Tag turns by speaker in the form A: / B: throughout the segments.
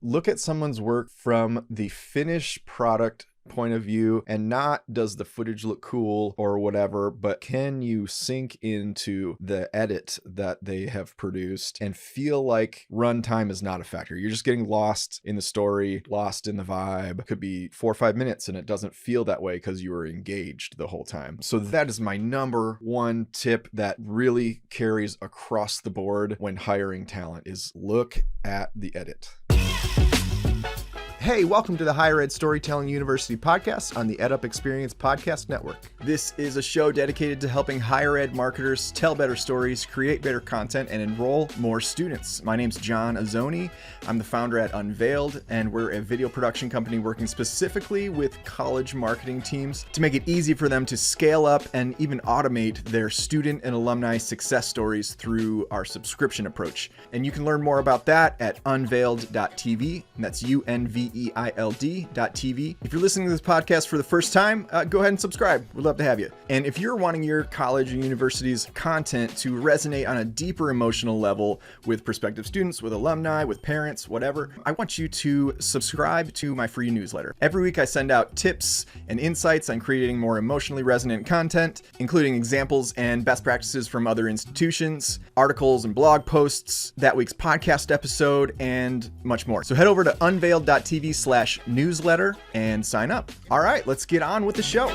A: Look at someone's work from the finished product point of view, and not does the footage look cool or whatever, but can you sink into the edit that they have produced and feel like runtime is not a factor. You're just getting lost in the story, lost in the vibe. It could be 4 or 5 minutes and it doesn't feel that way because you were engaged the whole time. So that is my number one tip that really carries across the board when hiring talent is look at the edit. Hey, welcome to the Higher Ed Storytelling University podcast on the EdUp Experience Podcast Network. This is a show dedicated to helping higher ed marketers tell better stories, create better content, and enroll more students. My name's John Azoni. I'm the founder at Unveiled, and we're a video production company working specifically with college marketing teams to make it easy for them to scale up and even automate their student and alumni success stories through our subscription approach. And you can learn more about that at unveiled.tv. That's UNVEILD.tv. If you're listening to this podcast for the first time, go ahead and subscribe. We'd love to have you. And if you're wanting your college and university's content to resonate on a deeper emotional level with prospective students, with alumni, with parents, whatever, I want you to subscribe to my free newsletter. Every week I send out tips and insights on creating more emotionally resonant content, including examples and best practices from other institutions, articles and blog posts, that week's podcast episode, and much more. So head over to unveiled.tv/newsletter and sign up. All right, let's get on with the show.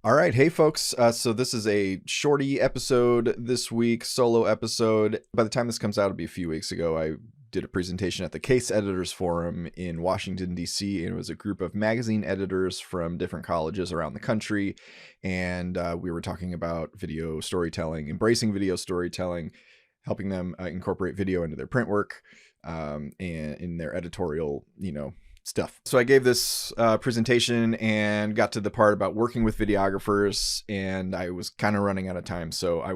A: All right. Hey, folks. So this is a shorty episode this week, solo episode. By the time this comes out, it'll be a few weeks ago. I did a presentation at the Case Editors Forum in Washington, D.C., and it was a group of magazine editors from different colleges around the country. And we were talking about video storytelling, embracing video storytelling, helping them incorporate video into their print work and in their editorial, stuff. So I gave this presentation and got to the part about working with videographers, and I was kind of running out of time. So I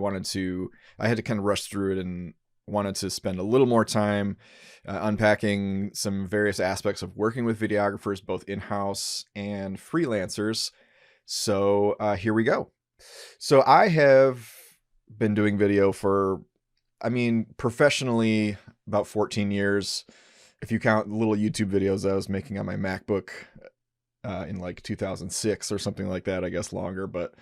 A: had to kind of rush through it and wanted to spend a little more time unpacking some various aspects of working with videographers, both in-house and freelancers. So here we go. So I have been doing video professionally about 14 years. If you count the little YouTube videos I was making on my MacBook in like 2006 or something like that, I guess longer. But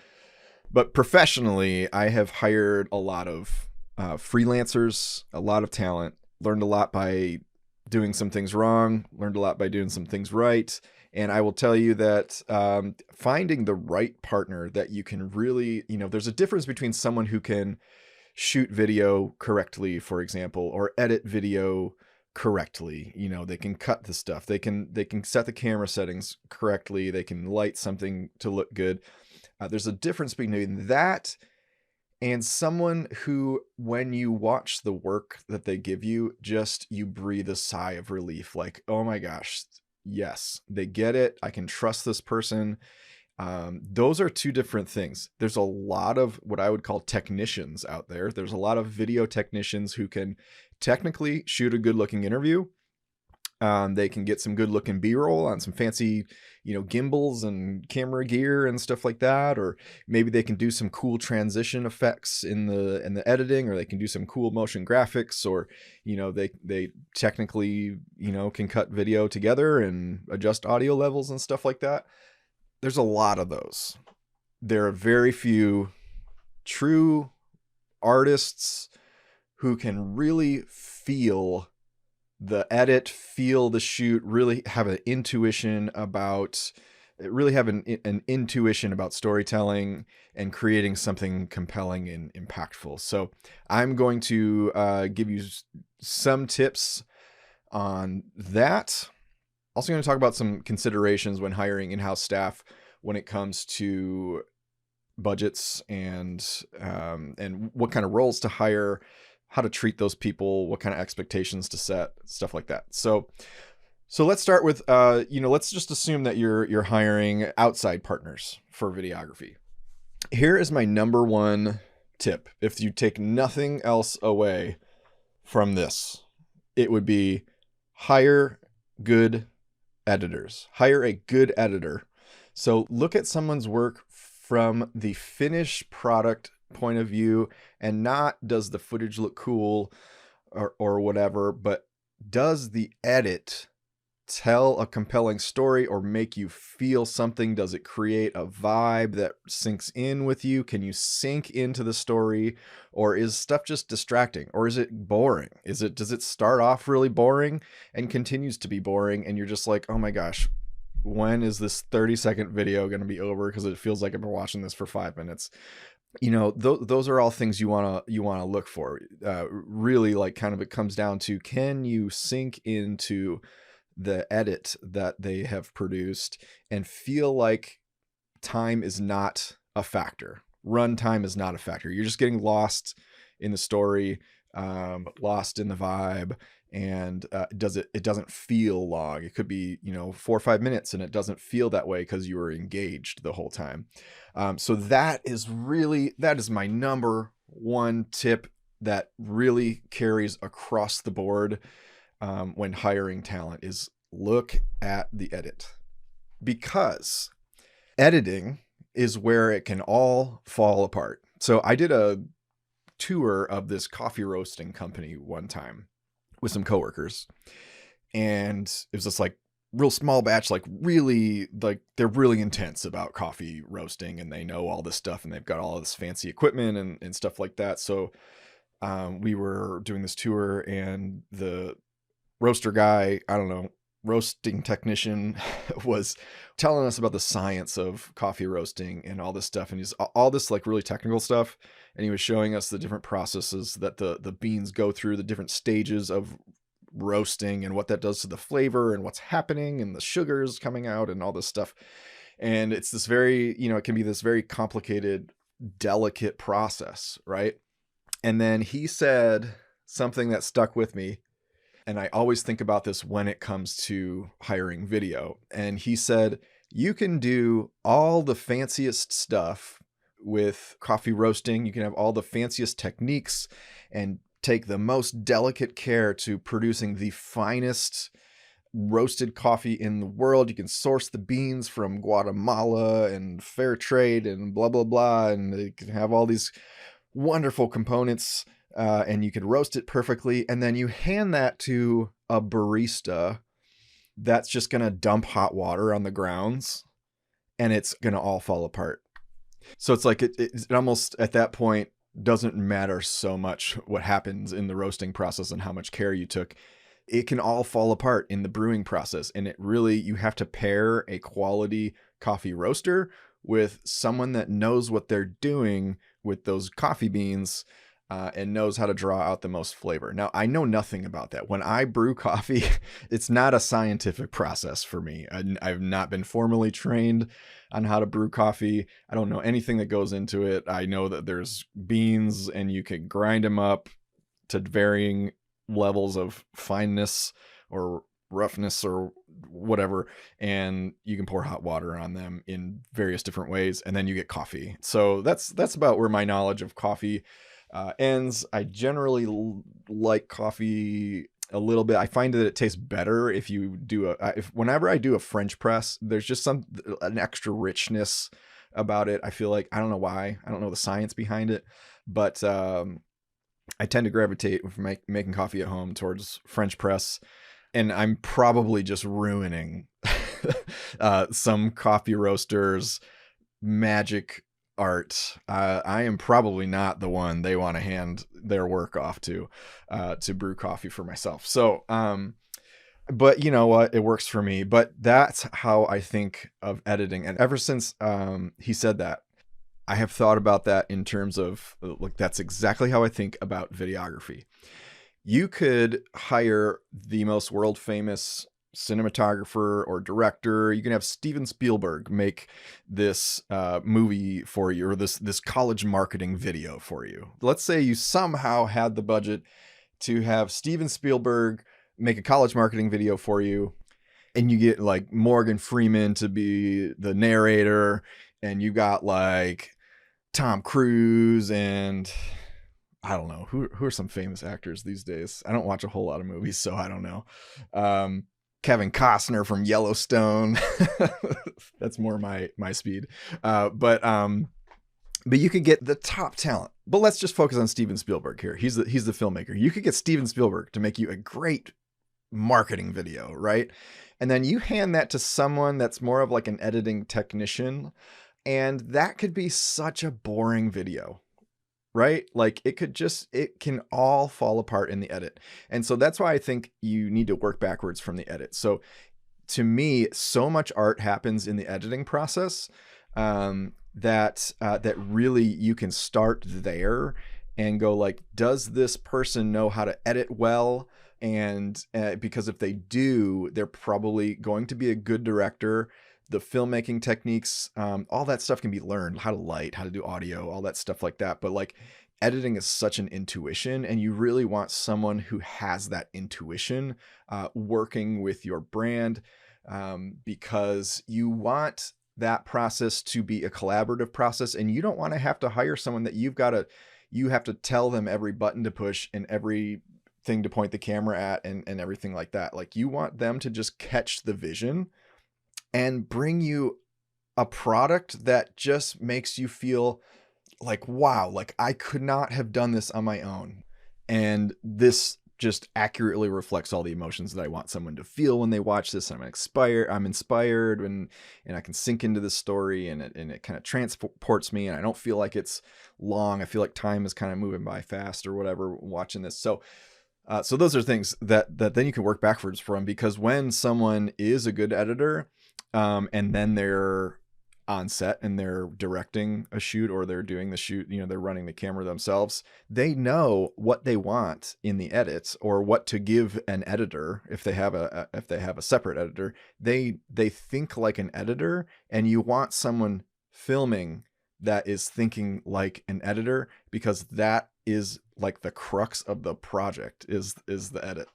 A: professionally, I have hired a lot of freelancers, a lot of talent, learned a lot by doing some things wrong, learned a lot by doing some things right. And I will tell you that finding the right partner that you can really, there's a difference between someone who can shoot video correctly, for example, or edit video correctly. They can cut the stuff. They can set the camera settings correctly. They can light something to look good. There's a difference between that and someone who, when you watch the work that they give you, you breathe a sigh of relief. Like, oh my gosh, yes, they get it. I can trust this person. Those are two different things. There's a lot of what I would call technicians out there. There's a lot of video technicians who can technically shoot a good looking interview. They can get some good looking B-roll on some fancy, gimbals and camera gear and stuff like that. Or maybe they can do some cool transition effects in the editing, or they can do some cool motion graphics, or, they technically, can cut video together and adjust audio levels and stuff like that. There's a lot of those. There are very few true artists who can really feel the edit, feel the shoot, really have an intuition about storytelling and creating something compelling and impactful. So I'm going to give you some tips on that. Also going to talk about some considerations when hiring in-house staff when it comes to budgets and what kind of roles to hire, how to treat those people, what kind of expectations to set, stuff like that. So let's start with, let's just assume that you're hiring outside partners for videography. Here is my number one tip. If you take nothing else away from this, it would be hire good editors. Hire a good editor. So look at someone's work from the finished product point of view, and not does the footage look cool or whatever, but does the edit tell a compelling story or make you feel something? Does it create a vibe that sinks in with you? Can you sink into the story, or is stuff just distracting, or is it boring? Does it start off really boring and continues to be boring, and you're just like, oh my gosh, when is this 30-second video going to be over? Because it feels like I've been watching this for 5 minutes. Those are all things you want to look for. Really, like, kind of, it comes down to, can you sink into the edit that they have produced and feel like time is not a factor. Run time is not a factor. You're just getting lost in the story, lost in the vibe, and it doesn't feel long. It could be 4 or 5 minutes and it doesn't feel that way because you were engaged the whole time. So that is my number one tip that really carries across the board when hiring talent, is look at the edit, because editing is where it can all fall apart. So I did a tour of this coffee roasting company one time with some coworkers, and it was this like real small batch, like really, like they're really intense about coffee roasting, and they know all this stuff, and they've got all this fancy equipment and stuff like that. So we were doing this tour, and the roaster guy, I don't know, roasting technician, was telling us about the science of coffee roasting and all this stuff. And he's all this like really technical stuff. And he was showing us the different processes that the beans go through, the different stages of roasting, and what that does to the flavor, and what's happening, and the sugars coming out, and all this stuff. And it's this very, it can be this very complicated, delicate process, right? And then he said something that stuck with me, and I always think about this when it comes to hiring video. And he said, you can do all the fanciest stuff with coffee roasting. You can have all the fanciest techniques and take the most delicate care to producing the finest roasted coffee in the world. You can source the beans from Guatemala and fair trade and blah, blah, blah. And you can have all these wonderful components, and you could roast it perfectly. And then you hand that to a barista that's just going to dump hot water on the grounds, and it's going to all fall apart. So it's like, it almost at that point doesn't matter so much what happens in the roasting process and how much care you took. It can all fall apart in the brewing process. And it really, you have to pair a quality coffee roaster with someone that knows what they're doing with those coffee beans, and knows how to draw out the most flavor. Now, I know nothing about that. When I brew coffee, it's not a scientific process for me. I've not been formally trained on how to brew coffee. I don't know anything that goes into it. I know that there's beans, and you can grind them up to varying levels of fineness or roughness or whatever, and you can pour hot water on them in various different ways, and then you get coffee. So that's about where my knowledge of coffee ends. I generally like coffee a little bit. I find that it tastes better if you do whenever I do a French press, there's just an extra richness about it. I feel like, I don't know why, I don't know the science behind it, but I tend to gravitate from making coffee at home towards French press. And I'm probably just ruining some coffee roasters' magic art. I am probably not the one they want to hand their work off to brew coffee for myself. So, but you know what? It works for me. But that's how I think of editing. And ever since he said that, I have thought about that in terms of, like, that's exactly how I think about videography. You could hire the most world famous cinematographer or director. You can have Steven Spielberg make this movie for you, or this college marketing video for you. Let's say you somehow had the budget to have Steven Spielberg make a college marketing video for you, and you get like Morgan Freeman to be the narrator, and you got like Tom Cruise, and I don't know, who are some famous actors these days. I don't watch a whole lot of movies, so I don't know. Kevin Costner from Yellowstone. That's more my speed. But But you could get the top talent. But let's just focus on Steven Spielberg here. He's the filmmaker. You could get Steven Spielberg to make you a great marketing video, right? And then you hand that to someone that's more of like an editing technician, and that could be such a boring video, right? Like it can all fall apart in the edit. And so that's why I think you need to work backwards from the edit. So to me, so much art happens in the editing process that really you can start there and go like, does this person know how to edit well? And because if they do, they're probably going to be a good director. The filmmaking techniques, all that stuff can be learned, how to light, how to do audio, all that stuff like that. But like editing is such an intuition, and you really want someone who has that intuition working with your brand, because you want that process to be a collaborative process, and you don't want to have to hire someone that you have to tell them every button to push and every thing to point the camera at and everything like that. Like you want them to just catch the vision and bring you a product that just makes you feel like, wow, like I could not have done this on my own. And this just accurately reflects all the emotions that I want someone to feel when they watch this. I'm inspired and I can sink into the story, and it kind of transports me, and I don't feel like it's long. I feel like time is kind of moving by fast or whatever watching this. So those are things that then you can work backwards from, because when someone is a good editor, and then they're on set and they're directing a shoot, or they're doing the shoot, they're running the camera themselves, they know what they want in the edits, or what to give an editor if they have a separate editor. They think like an editor, and you want someone filming that is thinking like an editor, because that is like the crux of the project is the edit.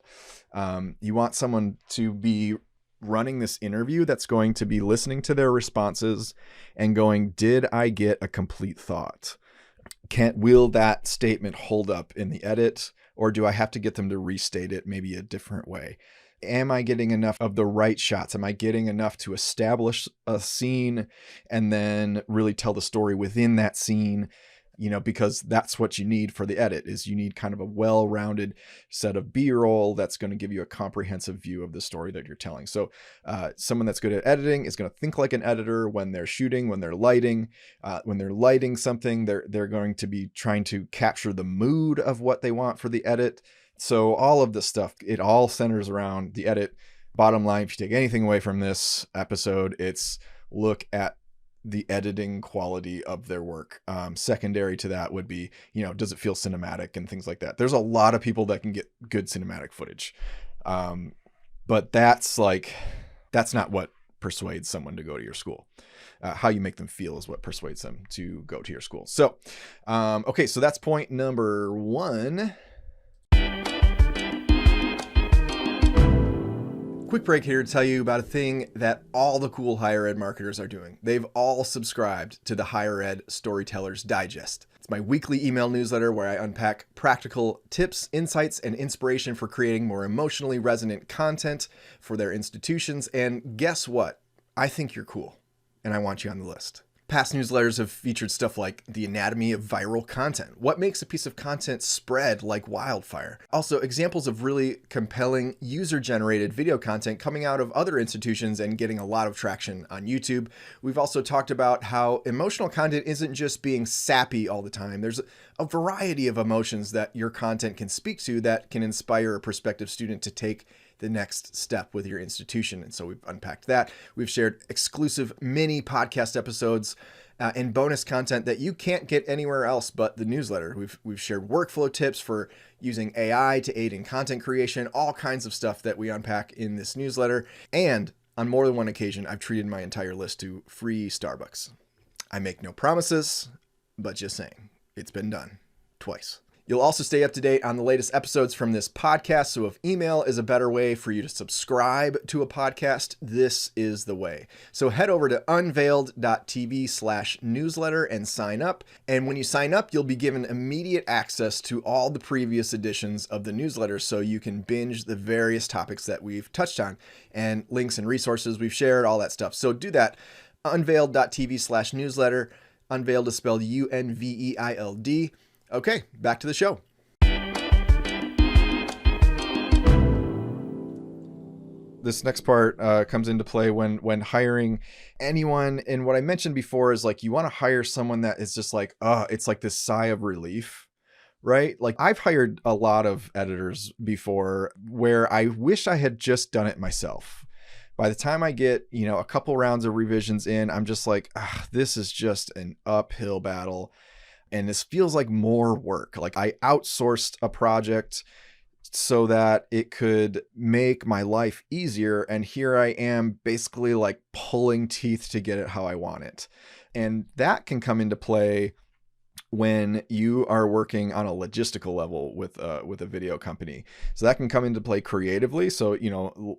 A: You want someone to be running this interview that's going to be listening to their responses and going, did I get a complete thought? Will that statement hold up in the edit, or do I have to get them to restate it maybe a different way? Am I getting enough of the right shots? Am I getting enough to establish a scene and then really tell the story within that scene? Because that's what you need for the edit, is you need kind of a well-rounded set of B-roll that's going to give you a comprehensive view of the story that you're telling. So someone that's good at editing is going to think like an editor when they're shooting, when they're lighting something, they're going to be trying to capture the mood of what they want for the edit. So all of this stuff, it all centers around the edit. Bottom line, if you take anything away from this episode, it's look at the editing quality of their work. Secondary to that would be, does it feel cinematic and things like that. There's a lot of people that can get good cinematic footage. But that's not what persuades someone to go to your school. How you make them feel is what persuades them to go to your school. So, okay, so that's point number 1. Quick break here to tell you about a thing that all the cool higher ed marketers are doing. They've all subscribed to the Higher Ed Storytellers Digest. It's my weekly email newsletter where I unpack practical tips, insights, and inspiration for creating more emotionally resonant content for their institutions. And guess what? I think you're cool, and I want you on the list. Past newsletters have featured stuff like the anatomy of viral content. What makes a piece of content spread like wildfire? Also, examples of really compelling user-generated video content coming out of other institutions and getting a lot of traction on YouTube. We've also talked about how emotional content isn't just being sappy all the time. There's a variety of emotions that your content can speak to that can inspire a prospective student to take the next step with your institution. And so we've unpacked that. We've shared exclusive mini podcast episodes and bonus content that you can't get anywhere else but the newsletter. We've shared workflow tips for using AI to aid in content creation, all kinds of stuff that we unpack in this newsletter. And on more than one occasion, I've treated my entire list to free Starbucks. I make no promises, but just saying, it's been done twice. You'll also stay up to date on the latest episodes from this podcast. So if email is a better way for you to subscribe to a podcast, this is the way. So head over to unveiled.tv/newsletter and sign up. And when you sign up, you'll be given immediate access to all the previous editions of the newsletter, so you can binge the various topics that we've touched on and links and resources we've shared, all that stuff. So do that, unveiled.tv/newsletter. Unveiled is spelled Unveiled. Okay, back to the show. This next part comes into play when hiring anyone. And what I mentioned before is like, you want to hire someone that is just like, it's like this sigh of relief, right? Like I've hired a lot of editors before where I wish I had just done it myself. By the time I get, a couple rounds of revisions in, I'm just like, this is just an uphill battle. And this feels like more work. Like I outsourced a project so that it could make my life easier. And here I am basically like pulling teeth to get it how I want it. And that can come into play when you are working on a logistical level with a video company. So that can come into play creatively. So,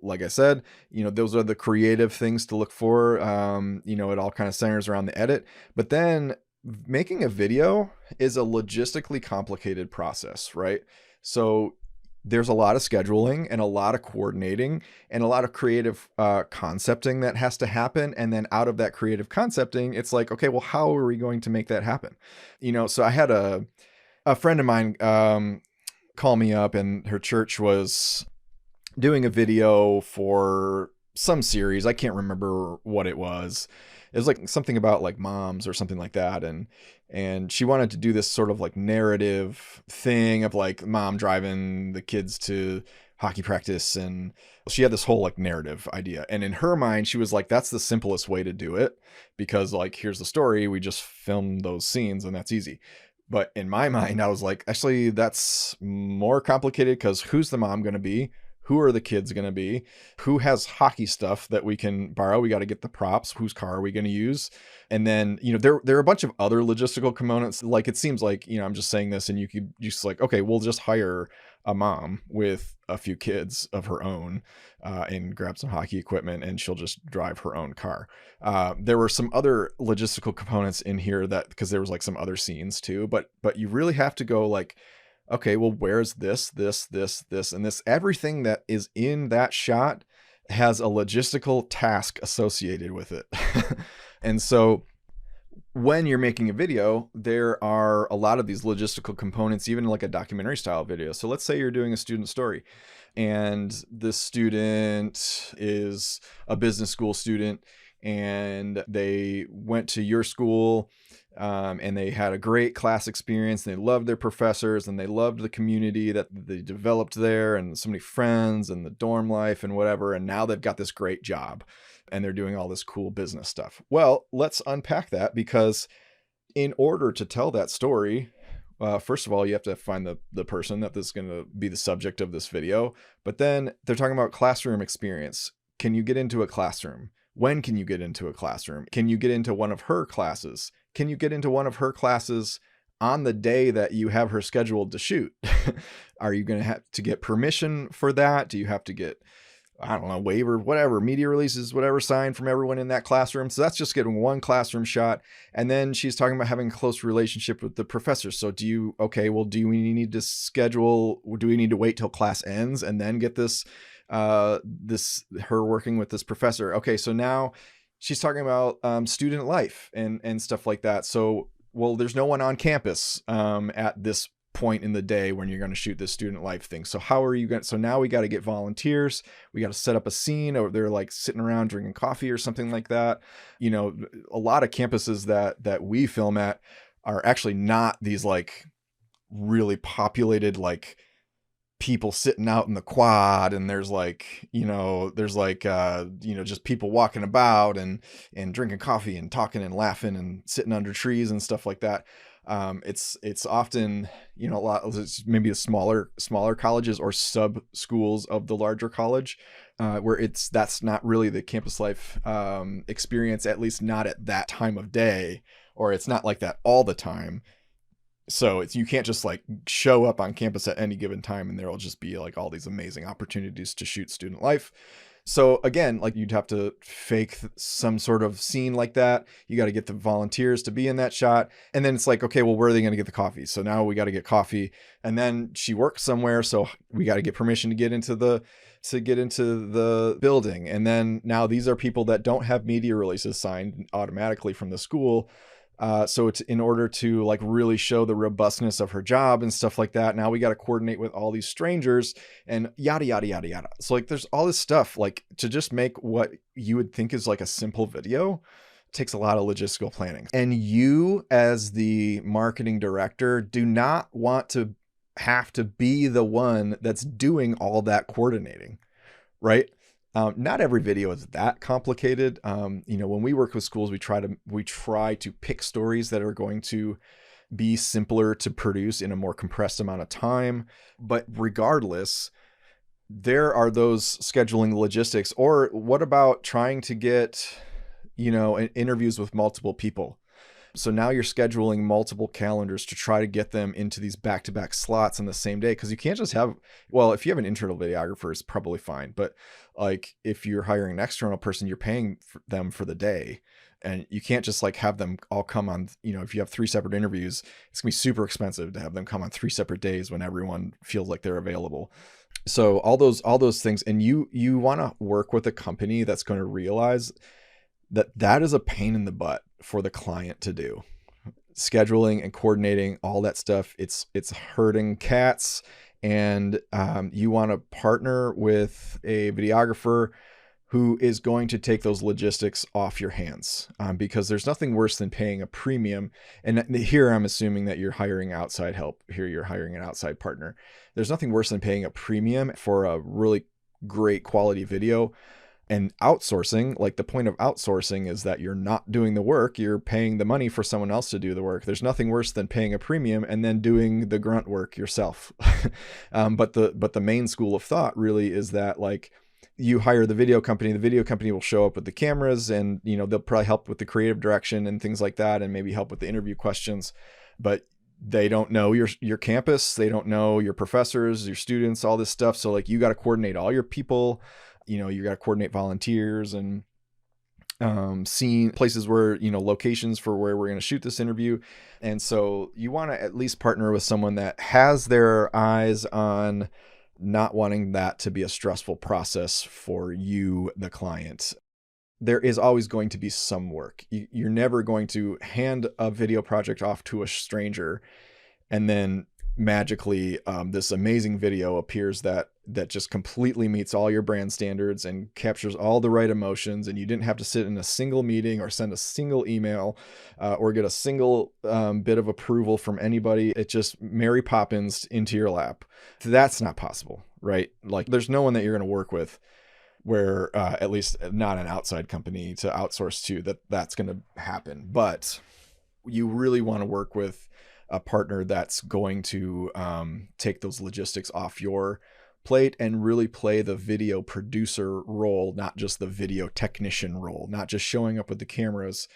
A: like I said, those are the creative things to look for. It all kind of centers around the edit, but then making a video is a logistically complicated process, right? So there's a lot of scheduling and a lot of coordinating and a lot of creative concepting that has to happen. And then out of that creative concepting, it's like, okay, well, how are we going to make that happen? So I had a friend of mine call me up, and her church was doing a video for some series. I can't remember what it was. It was like something about like moms or something like that. And she wanted to do this sort of like narrative thing of like mom driving the kids to hockey practice. And she had this whole like narrative idea. And in her mind, she was like, that's the simplest way to do it, because like, here's the story. We just film those scenes and that's easy. But in my mind, I was like, actually, that's more complicated, because who's the mom going to be? Who are the kids going to be? Who has hockey stuff that we can borrow? We got to get the props. Whose car are we going to use? And then, there are a bunch of other logistical components. Like, it seems like, I'm just saying this and you could just like, okay, we'll just hire a mom with a few kids of her own and grab some hockey equipment, and she'll just drive her own car. There were some other logistical components in here because there was like some other scenes too, but you really have to go like, okay, well, where's this, and this? Everything that is in that shot has a logistical task associated with it. And so when you're making a video, there are a lot of these logistical components, even like a documentary style video. So let's say you're doing a student story, and the student is a business school student, and they went to your school, and they had a great class experience. They loved their professors, and they loved the community that they developed there, and so many friends, and the dorm life and whatever. And now they've got this great job, and they're doing all this cool business stuff. Well, let's unpack that, because in order to tell that story, first of all, you have to find the person that is going to be the subject of this video. But then they're talking about classroom experience. Can you get into a classroom? When can you get into a classroom? Can you get into one of her classes? Can you get into one of her classes on the day that you have her scheduled to shoot? Are you going to have to get permission for that? Do you have to get, I don't know, waiver, whatever, media releases, whatever, signed from everyone in that classroom? So that's just getting one classroom shot. And then she's talking about having a close relationship with the professor. So do we need to schedule, do we need to wait till class ends and then get this her working with this professor? Okay, so now she's talking about student life and stuff like that. So, well, there's no one on campus at this point in the day when you're going to shoot this student life thing. So how are you going to, so now we got to get volunteers. We got to set up a scene, or they're like sitting around drinking coffee or something like that. A lot of campuses that we film at are actually not these like really populated, like people sitting out in the quad, and there's just people walking about and drinking coffee and talking and laughing and sitting under trees and stuff like that. It's often, a lot, it's maybe the smaller colleges or sub schools of the larger college, where that's not really the campus life experience, at least not at that time of day, or it's not like that all the time. So you can't just like show up on campus at any given time and there'll just be like all these amazing opportunities to shoot student life. So again, like you'd have to fake some sort of scene like that. You got to get the volunteers to be in that shot. And then it's like, okay, well, where are they going to get the coffee? So now we got to get coffee. And then she works somewhere, so we got to get permission to get into the building. And then now these are people that don't have media releases signed automatically from the school. So it's in order to like really show the robustness of her job and stuff like that. Now we got to coordinate with all these strangers and yada, yada, yada, yada. So like there's all this stuff like to just make what you would think is like a simple video takes a lot of logistical planning. And you as the marketing director do not want to have to be the one that's doing all that coordinating, right? Not every video is that complicated. When we work with schools, we try to pick stories that are going to be simpler to produce in a more compressed amount of time. But regardless, there are those scheduling logistics. Or what about trying to get, interviews with multiple people? So now you're scheduling multiple calendars to try to get them into these back-to-back slots on the same day. Because you can't just have, well, if you have an internal videographer, it's probably fine. But like if you're hiring an external person, you're paying them for the day. And you can't just like have them all come on, if you have 3 separate interviews, it's gonna be super expensive to have them come on 3 separate days when everyone feels like they're available. So all those things, and you want to work with a company that's going to realize that is a pain in the butt for the client to do. Scheduling and coordinating all that stuff, it's herding cats, and you want to partner with a videographer who is going to take those logistics off your hands, because there's nothing worse than paying a premium. And here I'm assuming that you're hiring outside help. Here you're hiring an outside partner. There's nothing worse than paying a premium for a really great quality video. And outsourcing, like the point of outsourcing is that you're not doing the work, you're paying the money for someone else to do the work. There's nothing worse than paying a premium and then doing the grunt work yourself. But the main school of thought really is that like you hire the video company will show up with the cameras, and they'll probably help with the creative direction and things like that, and maybe help with the interview questions. But they don't know your campus, they don't know your professors, your students, all this stuff. So like you got to coordinate all your people. You got to coordinate volunteers and scene places where, locations for where we're going to shoot this interview. And so you want to at least partner with someone that has their eyes on not wanting that to be a stressful process for you, the client. There is always going to be some work. You're never going to hand a video project off to a stranger and then magically this amazing video appears that just completely meets all your brand standards and captures all the right emotions, and you didn't have to sit in a single meeting or send a single email or get a single bit of approval from anybody. It just Mary Poppins into your lap. That's not possible, right? Like there's no one that you're going to work with where at least not an outside company to outsource to that's going to happen. But you really want to work with a partner that's going to take those logistics off your plate and really play the video producer role, not just the video technician role, not just showing up with the cameras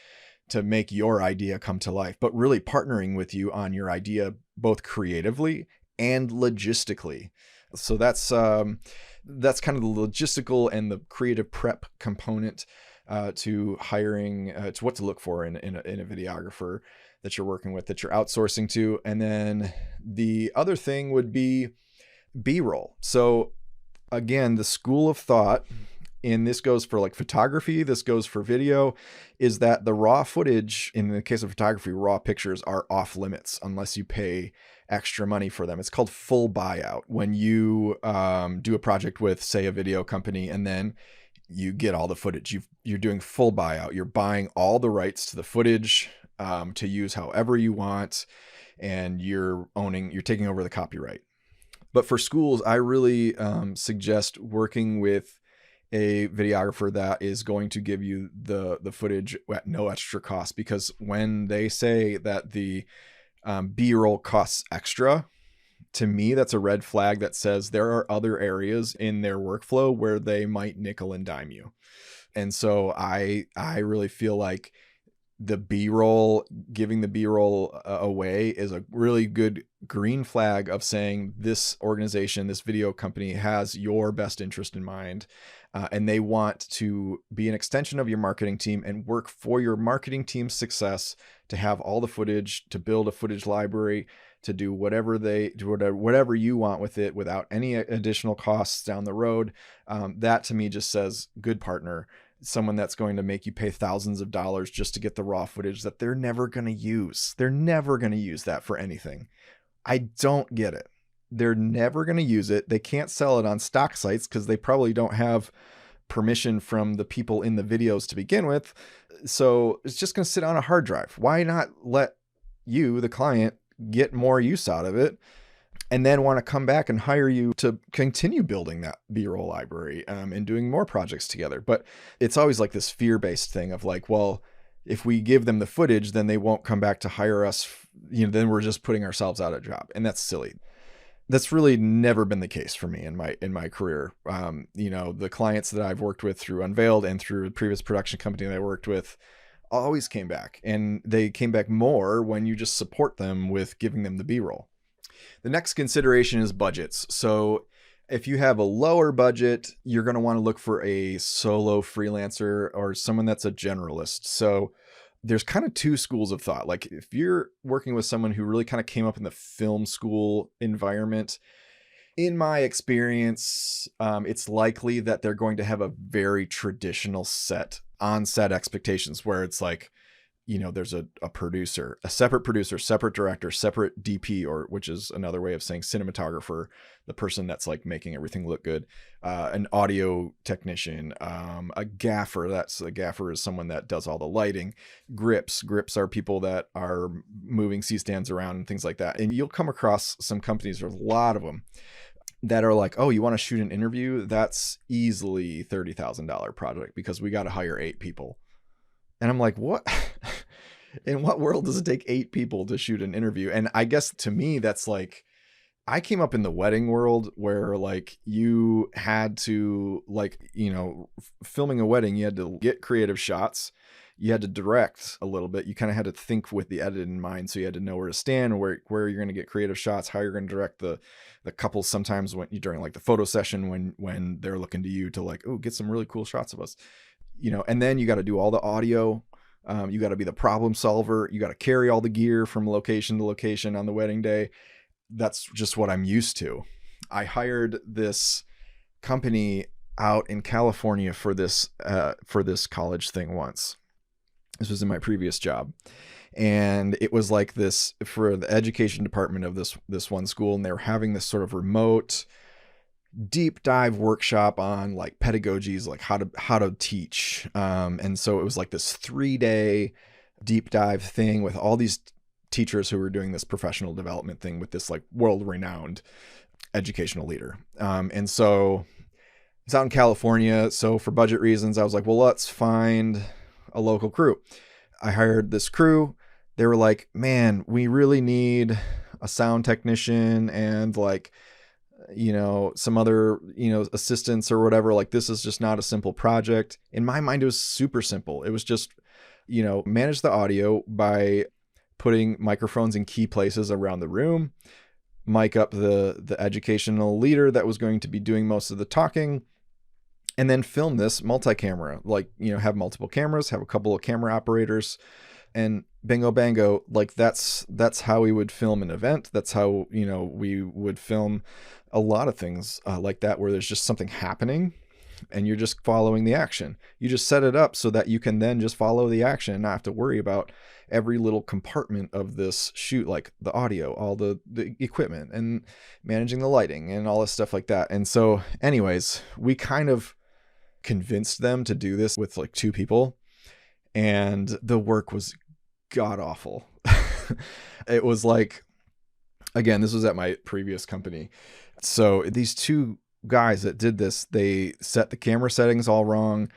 A: to make your idea come to life, but really partnering with you on your idea, both creatively and logistically. So that's kind of the logistical and the creative prep component to hiring, to what to look for in a videographer that you're working with, that you're outsourcing to. And then the other thing would be B-roll. So again, the school of thought, and this goes for like photography, this goes for video, is that the raw footage, in the case of photography, raw pictures are off limits unless you pay extra money for them. It's called full buyout. When you do a project with, say, a video company, and then you get all the footage, you're doing full buyout. You're buying all the rights to the footage to use however you want, and you're taking over the copyright. But for schools, I really suggest working with a videographer that is going to give you the footage at no extra cost, because when they say that the B-roll costs extra, to me, that's a red flag that says there are other areas in their workflow where they might nickel and dime you. And so I really feel like giving the B-roll away is a really good green flag of saying this organization, this video company has your best interest in mind. And they want to be an extension of your marketing team and work for your marketing team's success, to have all the footage, to build a footage library, to do whatever you want with it without any additional costs down the road. That to me just says good partner. someone that's going to make you pay thousands of dollars just to get the raw footage that they're never going to use. They're never going to use that for anything. I don't get it. They're never going to use it. They can't sell it on stock sites because they probably don't have permission from the people in the videos to begin with. So it's just going to sit on a hard drive. Why not let you, the client, get more use out of it, and then want to come back and hire you to continue building that B-roll library and doing more projects together? But it's always like this fear-based thing of like, well, if we give them the footage, then they won't come back to hire us. Then we're just putting ourselves out of a job. And that's silly. That's really never been the case for me in my career. The clients that I've worked with through Unveiled and through the previous production company that I worked with always came back, and they came back more when you just support them with giving them the B-roll. The next consideration is budgets. So if you have a lower budget, you're going to want to look for a solo freelancer or someone that's a generalist. So there's kind of two schools of thought. Like if you're working with someone who really kind of came up in the film school environment, in my experience, it's likely that they're going to have a very traditional on-set expectations where it's like, there's a producer, separate director, separate DP, which is another way of saying cinematographer, the person that's like making everything look good, an audio technician, a gaffer. A gaffer is someone that does all the lighting. Grips are people that are moving C-stands around and things like that. And you'll come across some companies, there's a lot of them, that are like, oh, you want to shoot an interview? That's easily $30,000 project because we got to hire 8 people. And I'm like, what? In what world does it take 8 people to shoot an interview? And I guess to me, that's like, I came up in the wedding world where like you had to filming a wedding, you had to get creative shots. You had to direct a little bit. You kind of had to think with the edit in mind. So you had to know where to stand, where you're going to get creative shots, how you're going to direct the couples sometimes during like the photo session when they're looking to you to like, oh, get some really cool shots of us. And then you got to do all the audio. You got to be the problem solver. You got to carry all the gear from location to location on the wedding day. That's just what I'm used to. I hired this company out in California for this college thing once. This was in my previous job. And it was like this for the education department of this one school. And they were having this sort of remote deep dive workshop on like pedagogies, like how to teach. And so it was like this 3-day deep dive thing with all these teachers who were doing this professional development thing with this like world-renowned educational leader. And so it's out in California. So for budget reasons, I was like, well, let's find a local crew. I hired this crew. They were like, man, we really need a sound technician and like, some other, assistants or whatever. Like, this is just not a simple project. In my mind, it was super simple. It was just, manage the audio by putting microphones in key places around the room, mic up the educational leader that was going to be doing most of the talking, and then film this multi-camera, like, have multiple cameras, have a couple of camera operators, and bingo bango. Like that's how we would film an event. That's how, we would film a lot of things like that, where there's just something happening and you're just following the action. You just set it up so that you can then just follow the action and not have to worry about every little compartment of this shoot, like the audio, all the equipment and managing the lighting and all this stuff like that. And so anyways, we kind of convinced them to do this with like 2 people, and the work was god awful. It was like, again, this was at my previous company. So these 2 guys that did this, they set the camera settings all wrong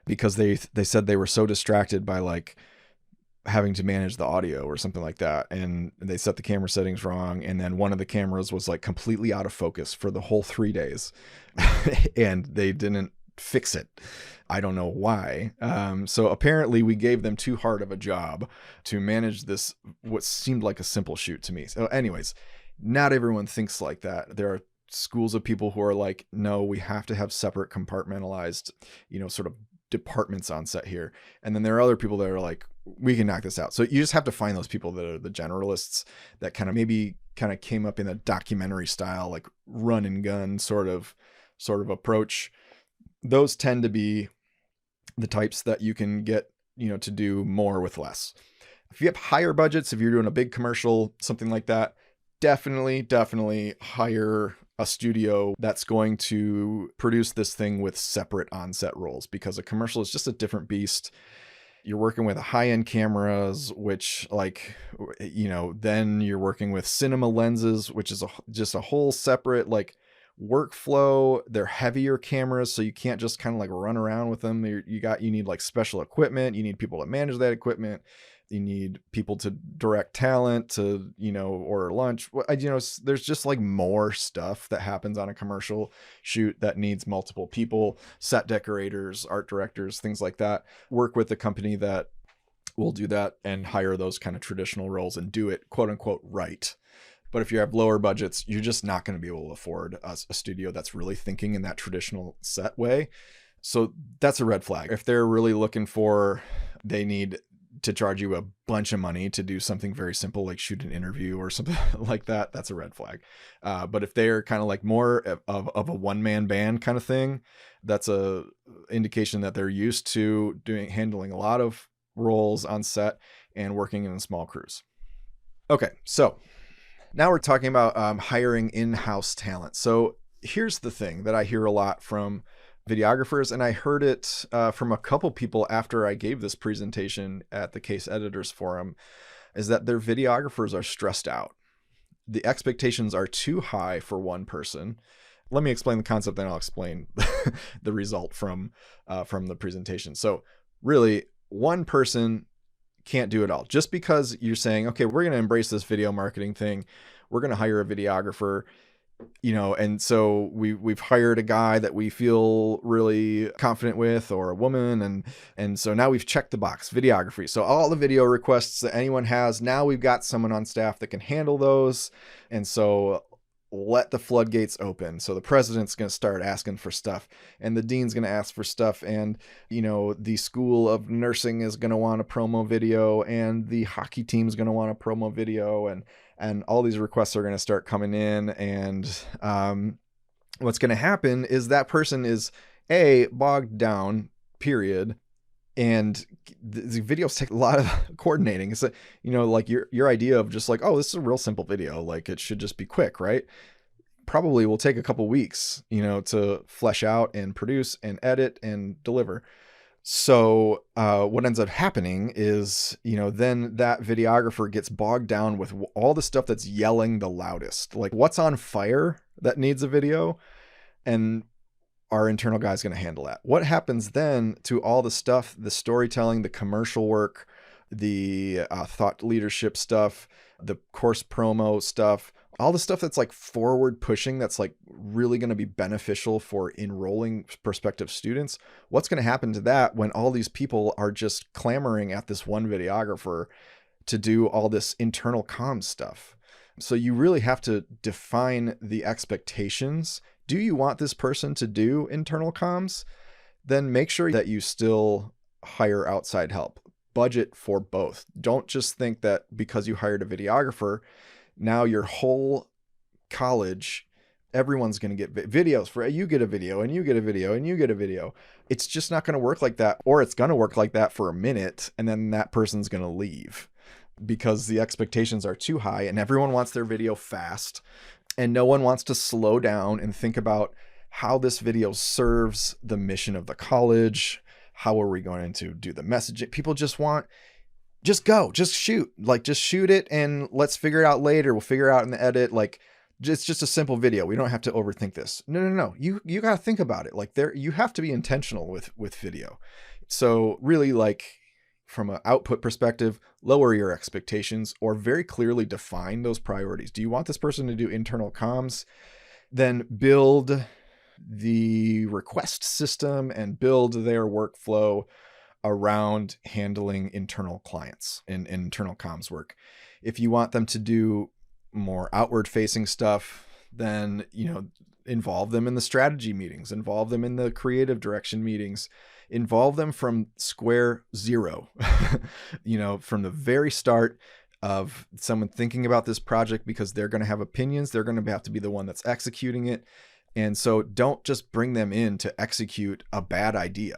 A: because they said they were so distracted by like having to manage the audio or something like that. And they set the camera settings wrong. And then one of the cameras was like completely out of focus for the whole 3 days. And they didn't fix it. I don't know why. So apparently we gave them too hard of a job to manage this, what seemed like a simple shoot to me. So anyways, not everyone thinks like that. There are schools of people who are like, no, we have to have separate compartmentalized, sort of departments on set here. And then there are other people that are like, we can knock this out. So you just have to find those people that are the generalists that kind of came up in a documentary style, like run and gun sort of approach. Those tend to be the types that you can get, to do more with less. If you have higher budgets, if you're doing a big commercial, something like that, definitely hire a studio that's going to produce this thing with separate on-set roles, because a commercial is just a different beast. You're working with high-end cameras, which then you're working with cinema lenses, which is just a whole separate workflow. They're heavier cameras, so you can't just kind of run around with them. You need special equipment. You need people to manage that equipment. You need people to direct talent, to order lunch. There's just more stuff that happens on a commercial shoot that needs multiple people: set decorators, art directors, things like that. Work with the company that will do that and hire those kind of traditional roles and do it quote unquote right. But if you have lower budgets, you're just not going to be able to afford a studio that's really thinking in that traditional set way. So that's a red flag. If they're really looking they need to charge you a bunch of money to do something very simple, like shoot an interview or something like that, that's a red flag. But if they're kind of more of a one-man band kind of thing, that's a indication that they're used to handling a lot of roles on set and working in small crews. Okay, so now we're talking about hiring in-house talent. So here's the thing that I hear a lot from videographers, and I heard it from a couple people after I gave this presentation at the Case Editors Forum, is that their videographers are stressed out. The expectations are too high for one person. Let me explain the concept, then I'll explain the result from the presentation. So really, one person can't do it all. Just because you're saying, okay, we're going to embrace this video marketing thing, we're going to hire a videographer, and so we've hired a guy that we feel really confident with, or a woman, and so now we've checked the box, videography. So all the video requests that anyone has, now we've got someone on staff that can handle those. And so let the floodgates open. So the president's going to start asking for stuff, and the dean's going to ask for stuff, and the school of nursing is going to want a promo video, and the hockey team's going to want a promo video, and all these requests are going to start coming in. And what's going to happen is that person is bogged down, period. And the videos take a lot of coordinating. It's your idea of just oh, this is a real simple video, it should just be quick, right? Probably will take a couple weeks, to flesh out and produce and edit and deliver. So what ends up happening is, then that videographer gets bogged down with all the stuff that's yelling the loudest, what's on fire that needs a video, and our internal guy is going to handle that. What happens then to all the stuff, the storytelling, the commercial work, the thought leadership stuff, the course promo stuff, all the stuff that's forward pushing, that's really going to be beneficial for enrolling prospective students? What's going to happen to that when all these people are just clamoring at this one videographer to do all this internal comms stuff? So you really have to define the expectations. Do you want this person to do internal comms? Then make sure that you still hire outside help. Budget for both. Don't just think that because you hired a videographer, now your whole college, everyone's going to get videos for you. Get a video, and you get a video, and you get a video. It's just not going to work like that, or it's going to work like that for a minute, and then that person's going to leave because the expectations are too high, and everyone wants their video fast, and no one wants to slow down and think about how this video serves the mission of the college. How are we going to do the messaging? People just want, just shoot, just shoot it, and let's figure it out later. We'll figure it out in the edit. It's just a simple video. We don't have to overthink this. No. You got to think about it. You have to be intentional with video. So really, from an output perspective, lower your expectations, or very clearly define those priorities. Do you want this person to do internal comms? Then build the request system and build their workflow around handling internal clients and internal comms work. If you want them to do more outward facing stuff, then, involve them in the strategy meetings, involve them in the creative direction meetings, involve them from square zero, from the very start of someone thinking about this project, because they're going to have opinions. They're going to have to be the one that's executing it. And so don't just bring them in to execute a bad idea,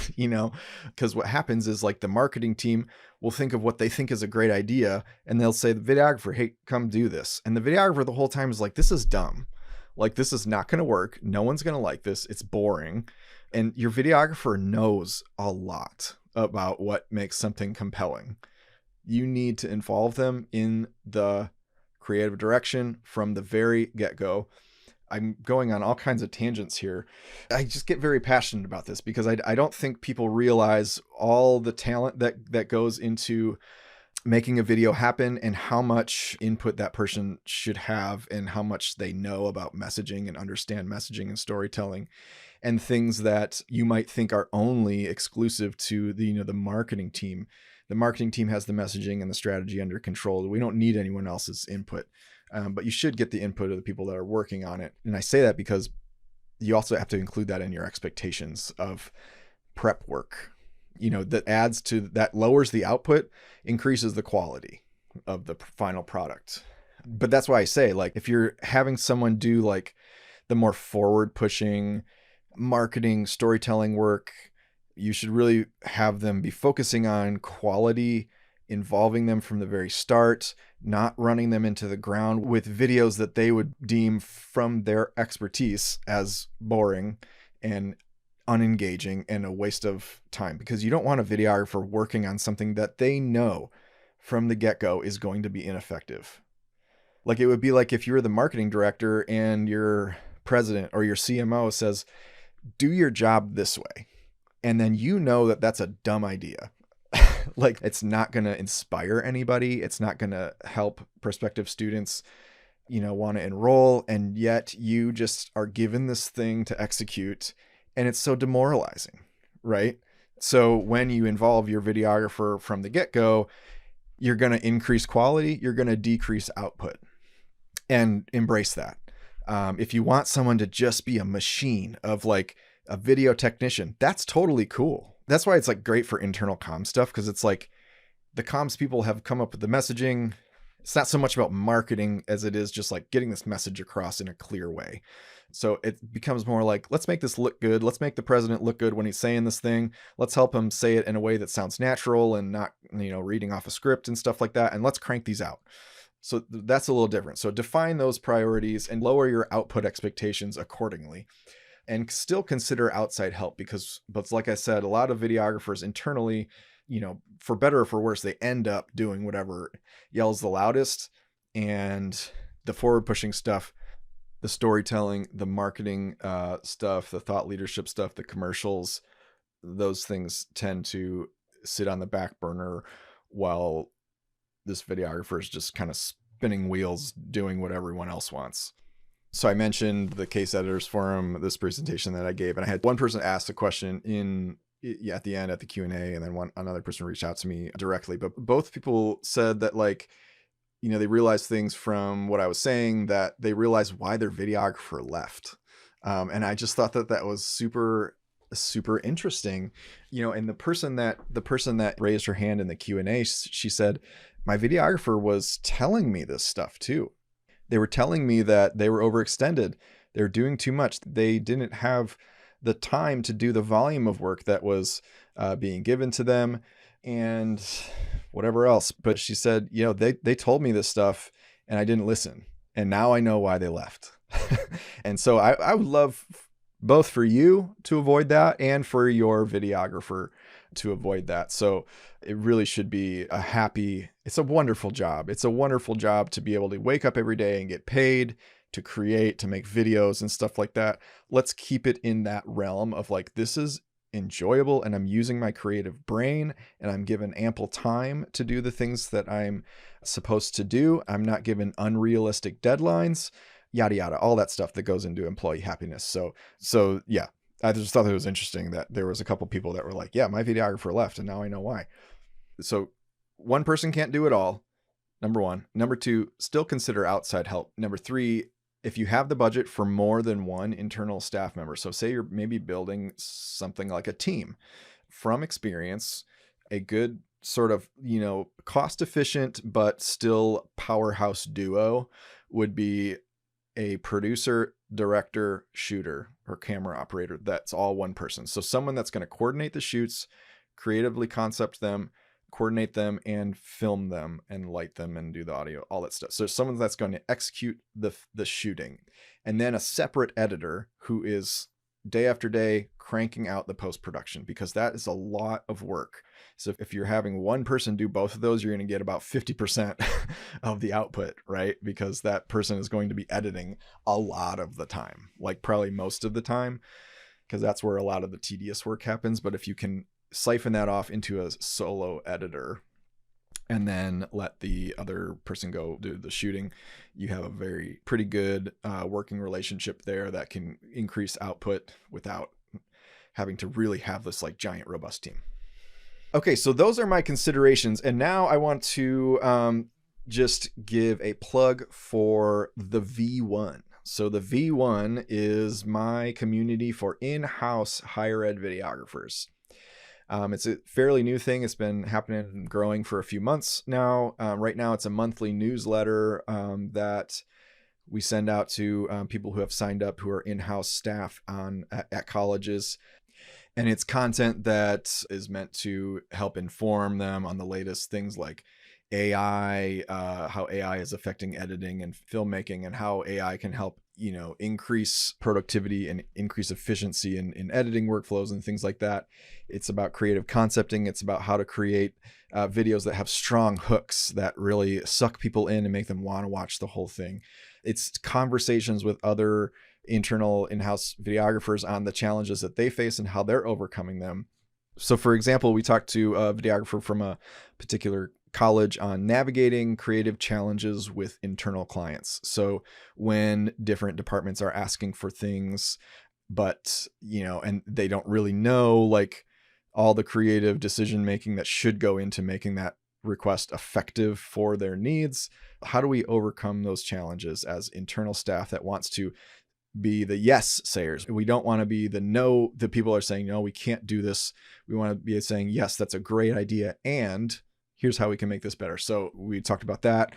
A: because what happens is like the marketing team will think of what they think is a great idea and they'll say, the videographer, hey, come do this. And the videographer the whole time is like, this is dumb. Like, this is not going to work. No one's going to like this. It's boring. And your videographer knows a lot about what makes something compelling. You need to involve them in the creative direction from the very get-go. I'm going on all kinds of tangents here. I just get very passionate about this because I don't think people realize all the talent that goes into making a video happen and how much input that person should have and how much they know about messaging and understand messaging and storytelling and things that you might think are only exclusive to the marketing team. The marketing team has the messaging and the strategy under control. We don't need anyone else's input. But you should get the input of the people that are working on it. And I say that because you also have to include that in your expectations of prep work, that lowers the output, increases the quality of the final product. But that's why I say, like, if you're having someone do like the more forward pushing marketing, storytelling work, you should really have them be focusing on quality, involving them from the very start, not running them into the ground with videos that they would deem from their expertise as boring and unengaging and a waste of time, because you don't want a videographer working on something that they know from the get-go is going to be ineffective. Like, it would be like if you were the marketing director and your president or your CMO says, do your job this way. And then that that's a dumb idea. Like, it's not going to inspire anybody. It's not going to help prospective students, want to enroll. And yet you just are given this thing to execute. And it's so demoralizing, right? So when you involve your videographer from the get-go, you're going to increase quality. You're going to decrease output, and embrace that. If you want someone to just be a machine of like a video technician, that's totally cool. That's why it's like great for internal comms stuff, because it's like the comms people have come up with the messaging. It's not so much about marketing as it is just like getting this message across in a clear way. So it becomes more like, let's make this look good. Let's make the president look good when he's saying this thing. Let's help him say it in a way that sounds natural and not, reading off a script and stuff like that. And let's crank these out. So that's a little different. So define those priorities and lower your output expectations accordingly. And still consider outside help, but like I said, a lot of videographers internally, for better or for worse, they end up doing whatever yells the loudest, and the forward pushing stuff, the storytelling, the marketing stuff, the thought leadership stuff, the commercials, those things tend to sit on the back burner while this videographer is just kind of spinning wheels doing what everyone else wants. So I mentioned the Case Editors Forum, this presentation that I gave, and I had one person ask a question at the end at the Q&A, and then another person reached out to me directly. But both people said that, like, they realized things from what I was saying, that they realized why their videographer left. And I just thought that was super, super interesting. And the person that raised her hand in the Q&A, she said, my videographer was telling me this stuff too. They were telling me that they were overextended. They were doing too much. They didn't have the time to do the volume of work that was being given to them and whatever else. But she said, they told me this stuff and I didn't listen. And now I know why they left. And so I would love both for you to avoid that and for your videographer to avoid that. So it really should be it's a wonderful job. It's a wonderful job to be able to wake up every day and get paid to create, to make videos and stuff like that. Let's keep it in that realm of like, this is enjoyable and I'm using my creative brain and I'm given ample time to do the things that I'm supposed to do. I'm not given unrealistic deadlines, yada, yada, all that stuff that goes into employee happiness. So yeah, I just thought it was interesting that there was a couple people that were like, yeah, my videographer left and now I know why. So one person can't do it all. Number one. Number two, still consider outside help. Number three, if you have the budget for more than one internal staff member, so say you're maybe building something like a team, from experience, a good sort of, cost efficient, but still powerhouse duo would be a producer, director, shooter, or camera operator. That's all one person. So someone that's going to coordinate the shoots, creatively concept them, coordinate them, and film them and light them and do the audio, all that stuff. So someone that's going to execute the shooting, and then a separate editor who is day after day cranking out the post-production, because that is a lot of work. So if you're having one person do both of those, you're going to get about 50% of the output, right? Because that person is going to be editing a lot of the time, like probably most of the time, because that's where a lot of the tedious work happens. But if you can siphon that off into a solo editor and then let the other person go do the shooting, you have a pretty good working relationship there that can increase output without having to really have this like giant robust team. Okay, so those are my considerations. And now I want to just give a plug for the V1. So the V1 is my community for in-house higher ed videographers. It's a fairly new thing. It's been happening and growing for a few months now. Right now, it's a monthly newsletter that we send out to people who have signed up, who are in-house staff at colleges. And it's content that is meant to help inform them on the latest things like AI, how AI is affecting editing and filmmaking, and how AI can help, increase productivity and increase efficiency in editing workflows and things like that. It's about creative concepting. It's about how to create videos that have strong hooks that really suck people in and make them want to watch the whole thing. It's conversations with other internal in-house videographers on the challenges that they face and how they're overcoming them. So for example, we talked to a videographer from a particular college on navigating creative challenges with internal clients. So when different departments are asking for things, but, and they don't really know like all the creative decision-making that should go into making that request effective for their needs, how do we overcome those challenges as internal staff that wants to be the yes sayers? We don't want to be the no, the people are saying, no, we can't do this. We want to be saying, yes, that's a great idea, and here's how we can make this better. So we talked about that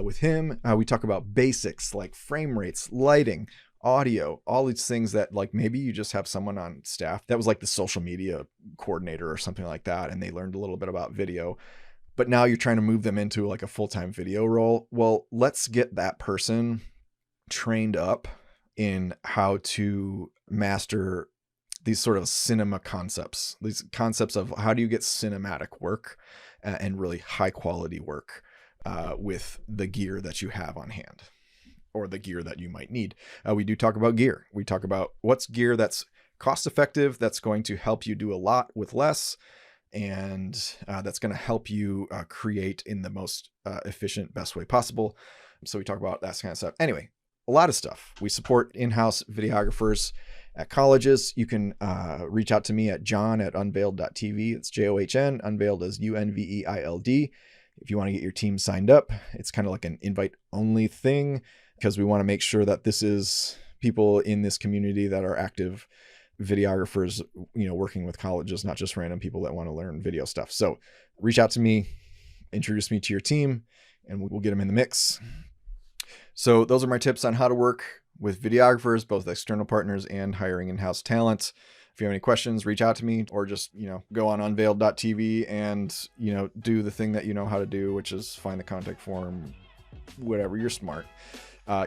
A: with him. We talk about basics like frame rates, lighting, audio, all these things that like maybe you just have someone on staff that was like the social media coordinator or something like that, and they learned a little bit about video, but now you're trying to move them into like a full-time video role. Well, let's get that person trained up in how to master these sort of cinema concepts, these concepts of how do you get cinematic work and really high quality work with the gear that you have on hand or the gear that you might need. We do talk about gear. We talk about what's gear that's cost effective, that's going to help you do a lot with less, and that's going to help you create in the most efficient, best way possible. So we talk about that kind of stuff. Anyway, a lot of stuff. We support in-house videographers at colleges. You can reach out to me at john@unveiled.tv. It's JOHN, unveiled as UNVEILD. If you want to get your team signed up, it's kind of like an invite only thing, because we want to make sure that this is people in this community that are active videographers, working with colleges, not just random people that want to learn video stuff. So reach out to me, introduce me to your team, and we'll get them in the mix. So those are my tips on how to work with videographers, both external partners and hiring in-house talent. If you have any questions, reach out to me, or just, go on unveiled.tv and, do the thing that you know how to do, which is find the contact form, whatever. You're smart.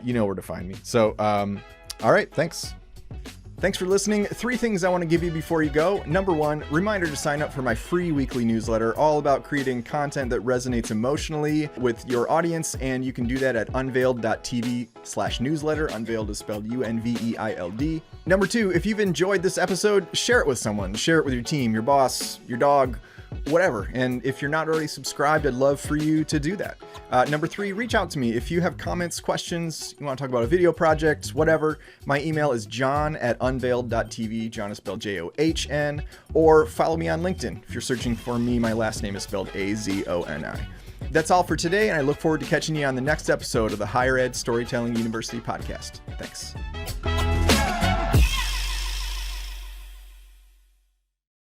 A: You know where to find me. So, all right. Thanks. Thanks for listening. 3 things I want to give you before you go. Number 1, reminder to sign up for my free weekly newsletter, all about creating content that resonates emotionally with your audience. And you can do that at unveiled.tv/newsletter. Unveiled is spelled UNVEILD. Number 2, if you've enjoyed this episode, share it with someone. Share it with your team, your boss, your dog, whatever. And if you're not already subscribed, I'd love for you to do that. Number 3, reach out to me. If you have comments, questions, you want to talk about a video project, whatever, my email is john@unveiled.tv. John is spelled JOHN, or follow me on LinkedIn. If you're searching for me, my last name is spelled AZONI. That's all for today, and I look forward to catching you on the next episode of the Higher Ed Storytelling University podcast. Thanks.